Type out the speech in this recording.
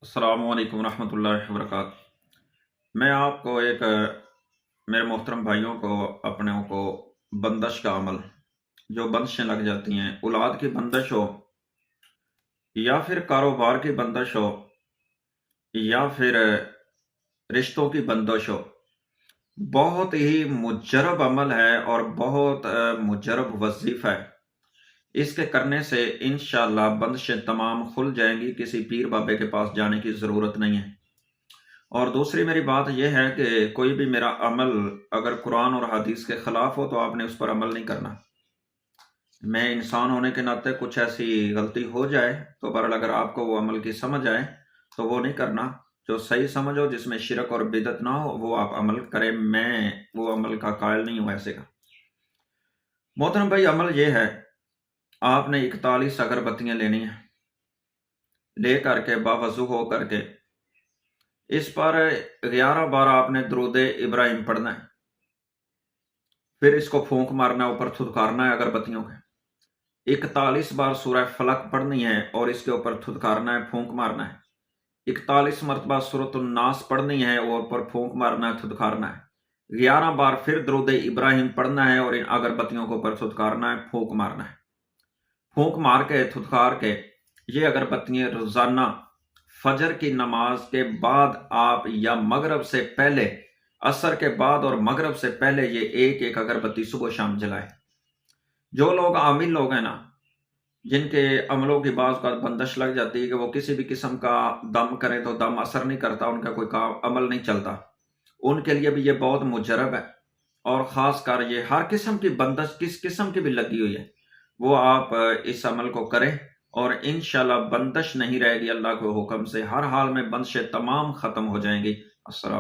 السلام علیکم ورحمۃ اللہ وبرکاتہ۔ میں آپ کو میرے محترم بھائیوں کو اپنوں کو بندش کا عمل جو بندشیں لگ جاتی ہیں، اولاد کی بندش ہو یا پھر کاروبار کی بندش ہو یا پھر رشتوں کی بندش ہو، بہت ہی مجرب عمل ہے اور بہت مجرب وظیفہ ہے۔ اس کے کرنے سے انشاءاللہ بندشیں تمام کھل جائیں گی، کسی پیر بابے کے پاس جانے کی ضرورت نہیں ہے۔ اور دوسری میری بات یہ ہے کہ کوئی بھی میرا عمل اگر قرآن اور حدیث کے خلاف ہو تو آپ نے اس پر عمل نہیں کرنا۔ میں انسان ہونے کے ناطے کچھ ایسی غلطی ہو جائے تو برحال اگر آپ کو وہ عمل کی سمجھ آئے تو وہ نہیں کرنا۔ جو صحیح سمجھ ہو، جس میں شرک اور بدعت نہ ہو، وہ آپ عمل کریں۔ میں وہ عمل کا قائل نہیں ہوں ایسے کا۔ محترم بھائی، عمل یہ ہے، آپ نے 41 اگربتیاں لینی ہیں، لے کر کے باوضو ہو کر کے اس پر 11 بار آپ نے درود ابراہیم پڑھنا ہے، پھر اس کو پھونک مارنا ہے، اوپر تھدکارنا ہے اگربتیوں کے 41 بار سورہ فلق پڑھنی ہے اور اس کے اوپر تھدکارنا ہے، پھونک مارنا ہے 41 مرتبہ سورۃ الناس پڑھنی ہے اور اوپر پھونک مارنا ہے، تھدکارنا ہے 11 بار پھر درود ابراہیم پڑھنا ہے اور ان اگربتیوں کو اوپر تھدکارنا ہے، پھونک مارنا ہے۔ پھونک مار کے تھدکار کے یہ اگربتیاں روزانہ فجر کی نماز کے بعد آپ یا مغرب سے پہلے، عصر کے بعد اور مغرب سے پہلے یہ ایک ایک اگربتی صبح شام جلائیں۔ جو لوگ عامل لوگ ہیں نا، جن کے عملوں کی بعض کا بندش لگ جاتی ہے کہ وہ کسی بھی قسم کا دم کریں تو دم اثر نہیں کرتا، ان کا کوئی عمل نہیں چلتا، ان کے لیے بھی یہ بہت مجرب ہے۔ اور خاص کر یہ ہر قسم کی بندش کس قسم کی بھی لگی ہوئی ہے، وہ آپ اس عمل کو کریں اور انشاءاللہ بندش نہیں رہے گی۔ اللہ کے حکم سے ہر حال میں بندشیں تمام ختم ہو جائیں گی۔ السلام